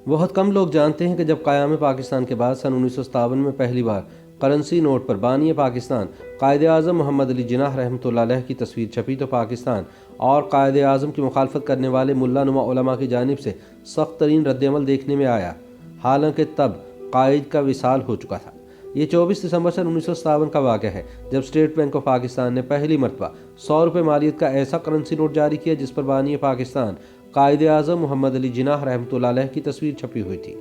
بہت کم لوگ جانتے ہیں کہ جب قیام پاکستان کے بعد سن 1957 میں پہلی بار کرنسی نوٹ پر بانی پاکستان قائد اعظم محمد علی جناح رحمۃ اللہ علیہ کی تصویر چھپی تو پاکستان اور قائد اعظم کی مخالفت کرنے والے ملا نما علماء کی جانب سے سخت ترین رد عمل دیکھنے میں آیا، حالانکہ تب قائد کا وصال ہو چکا تھا۔ یہ 24 دسمبر سن 1957 کا واقعہ ہے جب اسٹیٹ بینک آف پاکستان نے پہلی مرتبہ 100 روپے مالیت کا ایسا کرنسی نوٹ جاری کیا جس پر بانی پاکستان قائد اعظم محمد علی جناح رحمۃ اللہ علیہ کی تصویر چھپی ہوئی تھی۔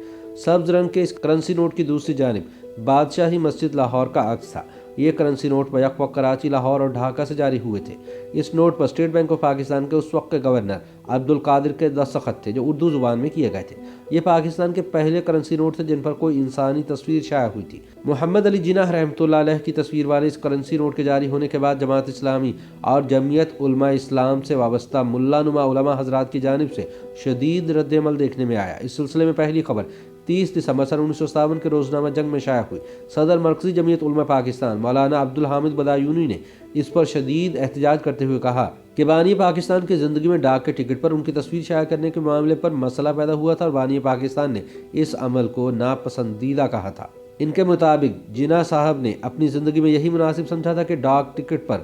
سبز رنگ کے اس کرنسی نوٹ کی دوسری جانب بادشاہی مسجد لاہور کا عکس تھا۔ یہ کرنسی نوٹ بیک وقت کراچی، لاہور اور ڈھاکہ سے جاری ہوئے تھے۔ اس نوٹ پر اسٹیٹ بینک آف پاکستان کے اس وقت کے گورنر عبدالقادر کے دستخط تھے جو اردو زبان میں کیے گئے تھے۔ یہ پاکستان کے پہلے کرنسی نوٹ تھے جن پر کوئی انسانی تصویر شائع ہوئی تھی۔ محمد علی جناح رحمۃ اللہ علیہ کی تصویر والے اس کرنسی نوٹ کے جاری ہونے کے بعد جماعت اسلامی اور جمعیت علماء اسلام سے وابستہ ملا نما علماء حضرات کی جانب سے شدید رد عمل دیکھنے میں آیا۔ اس سلسلے میں پہلی خبر 30 دسمبر سن 1957 کے روزنامہ جنگ میں شائع ہوئی۔ صدر مرکزی جمعیت علماء پاکستان مولانا عبدالحامد بدایونی نے اس پر شدید احتجاج کرتے ہوئے کہا کہ بانی پاکستان کی زندگی میں ڈاک کے ٹکٹ پر ان کی تصویر شائع کرنے کے معاملے پر مسئلہ پیدا ہوا تھا اور بانی پاکستان نے اس عمل کو ناپسندیدہ کہا تھا۔ ان کے مطابق جناح صاحب نے اپنی زندگی میں یہی مناسب سمجھا تھا کہ ڈاک ٹکٹ پر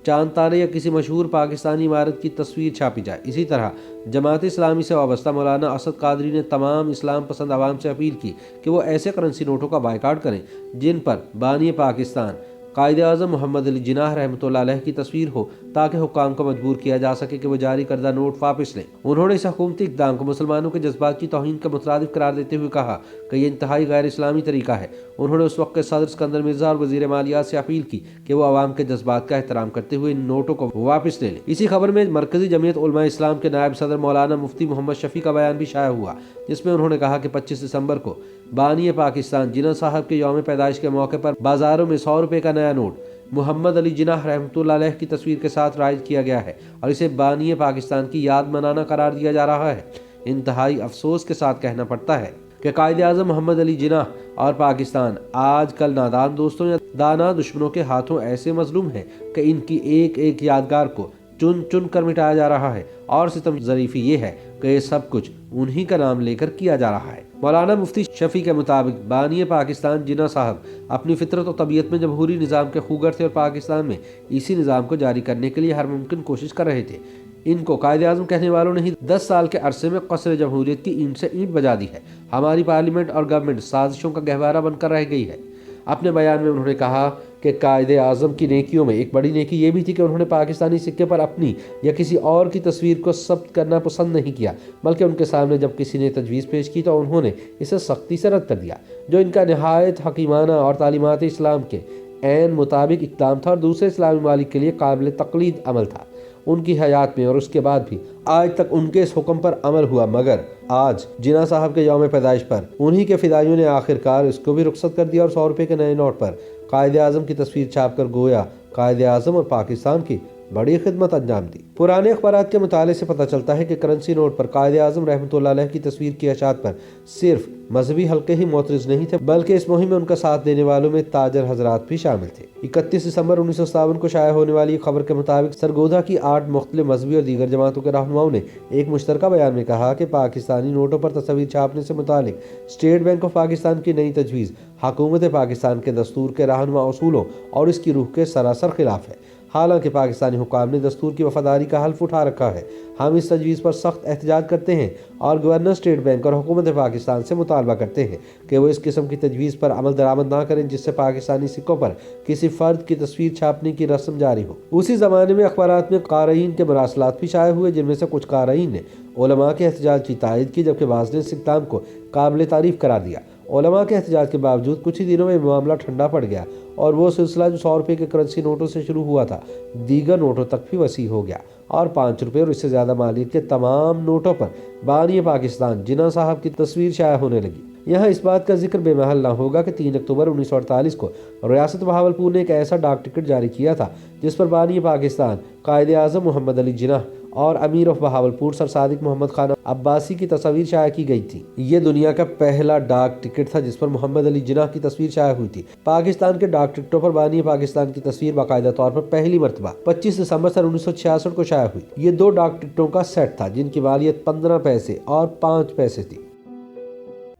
چاند تارے یا کسی مشہور پاکستانی عمارت کی تصویر چھاپی جائے۔ اسی طرح جماعت اسلامی سے وابستہ مولانا اسد قادری نے تمام اسلام پسند عوام سے اپیل کی کہ وہ ایسے کرنسی نوٹوں کا بائیکاٹ کریں جن پر بانی پاکستان قائد اعظم محمد علی جناح رحمۃ اللہ علیہ کی تصویر ہو تاکہ حکام کو مجبور کیا جا سکے کہ وہ جاری کردہ نوٹ واپس لیں۔ انہوں نے اس حکومتی اقدام کو مسلمانوں کے جذبات کی توہین کا مترادف قرار دیتے ہوئے کہا کہ یہ انتہائی غیر اسلامی طریقہ ہے۔ انہوں نے اس وقت کے صدر اسکندر مرزا اور وزیر مالیات سے اپیل کی کہ وہ عوام کے جذبات کا احترام کرتے ہوئے ان نوٹوں کو واپس لے لیں۔ اسی خبر میں مرکزی جمعیت علماء اسلام کے نائب صدر مولانا مفتی محمد شفیع کا بیان بھی شائع ہوا، جس میں انہوں نے کہا کہ 25 دسمبر کو بانی پاکستان جناح صاحب کے یوم پیدائش کے موقع پر بازاروں میں 100 روپے کا نیا نوٹ محمد علی جناح رحمۃ اللہ علیہ کی تصویر کے ساتھ رائج کیا گیا ہے اور اسے بانی پاکستان کی یاد منانا قرار دیا جا رہا ہے۔ انتہائی افسوس کے ساتھ کہنا پڑتا ہے کہ قائد اعظم محمد علی جناح اور پاکستان آج کل نادان دوستوں یا دانا دشمنوں کے ہاتھوں ایسے مظلوم ہیں کہ ان کی ایک ایک یادگار کو چن چن کر مٹایا جا رہا ہے، اور ستم ظریفی یہ ہے کہ یہ سب کچھ انہی کا نام لے کر کیا جا رہا ہے۔ مولانا مفتی شفیع کے مطابق بانی پاکستان جناح صاحب اپنی فطرت و طبیعت میں جمہوری نظام کے خوگر تھے اور پاکستان میں اسی نظام کو جاری کرنے کے لیے ہر ممکن کوشش کر رہے تھے۔ ان کو قائد اعظم کہنے والوں نے ہی 10 سال کے عرصے میں قصر جمہوریت کی اینٹ سے اینٹ بجا دی ہے۔ ہماری پارلیمنٹ اور گورنمنٹ سازشوں کا گہوارہ بن کر رہ گئی ہے۔ اپنے بیان میں انہوں نے کہا کہ قائد اعظم کی نیکیوں میں ایک بڑی نیکی یہ بھی تھی کہ انہوں نے پاکستانی سکے پر اپنی یا کسی اور کی تصویر کو ثبت کرنا پسند نہیں کیا، بلکہ ان کے سامنے جب کسی نے تجویز پیش کی تو انہوں نے اسے سختی سے رد کر دیا، جو ان کا نہایت حکیمانہ اور تعلیمات اسلام کے عین مطابق اقدام تھا اور دوسرے اسلامی ممالک کے لیے قابل تقلید عمل تھا۔ ان کی حیات میں اور اس کے بعد بھی آج تک ان کے اس حکم پر عمل ہوا، مگر آج جناح صاحب کے یوم پیدائش پر انہی کے فدائیوں نے آخرکار اس کو بھی رخصت کر دیا اور 100 روپے کے نئے نوٹ پر قائد اعظم کی تصویر چھاپ کر گویا قائد اعظم اور پاکستان کی بڑی خدمت انجام دی۔ پرانے اخبارات کے مطالعے سے پتہ چلتا ہے کہ کرنسی نوٹ پر قائد اعظم رحمۃ اللہ علیہ کی تصویر کی اشاعت پر صرف مذہبی حلقے ہی معترض نہیں تھے، بلکہ اس مہم میں ان کا ساتھ دینے والوں میں تاجر حضرات بھی شامل تھے۔ 31 دسمبر 1957 کو شائع ہونے والی خبر کے مطابق سرگودھا کی 8 مختلف مذہبی اور دیگر جماعتوں کے رہنماؤں نے ایک مشترکہ بیان میں کہا کہ پاکستانی نوٹوں پر تصویر چھاپنے سے متعلق اسٹیٹ بینک آف پاکستان کی نئی تجویز حکومت پاکستان کے دستور کے رہنما اصولوں اور اس کی روح کے سراسر خلاف ہے۔ حالانکہ پاکستانی حکام نے دستور کی وفاداری کا حلف اٹھا رکھا ہے، ہم اس تجویز پر سخت احتجاج کرتے ہیں اور گورنر اسٹیٹ بینک اور حکومت پاکستان سے مطالبہ کرتے ہیں کہ وہ اس قسم کی تجویز پر عمل درآمد نہ کریں جس سے پاکستانی سکوں پر کسی فرد کی تصویر چھاپنے کی رسم جاری ہو۔ اسی زمانے میں اخبارات میں قارئین کے مراسلات بھی شائع ہوئے، جن میں سے کچھ قارئین نے علماء کے احتجاج کی تائید کی جبکہ بعض نے اس اقدام کو قابل تعریف قرار دیا۔ علماء کے احتجاج کے باوجود کچھ ہی دنوں میں معاملہ ٹھنڈا پڑ گیا اور وہ سلسلہ جو 100 روپے کے کرنسی نوٹوں سے شروع ہوا تھا دیگر نوٹوں تک بھی وسیع ہو گیا اور 5 روپے اور اس سے زیادہ مالیت کے تمام نوٹوں پر بانی پاکستان جناح صاحب کی تصویر شائع ہونے لگی۔ یہاں اس بات کا ذکر بے محل نہ ہوگا کہ 3 اکتوبر 1948 کو ریاست بہاولپور نے ایک ایسا ڈاک ٹکٹ جاری کیا تھا جس پر بانی پاکستان قائد اعظم محمد علی جناح اور امیر آف بہاولپور سر صادق محمد خان عباسی کی تصاویر شائع کی گئی تھی۔ یہ دنیا کا پہلا ڈاک ٹکٹ تھا جس پر محمد علی جناح کی تصویر شائع ہوئی تھی۔ پاکستان کے ڈاک ٹکٹوں پر بانی پاکستان کی تصویر باقاعدہ طور پر پہلی مرتبہ 25 دسمبر سن 1966 کو شائع ہوئی۔ یہ 2 ڈاک ٹکٹوں کا سیٹ تھا جن کی مالیت 15 پیسے اور 5 پیسے تھی۔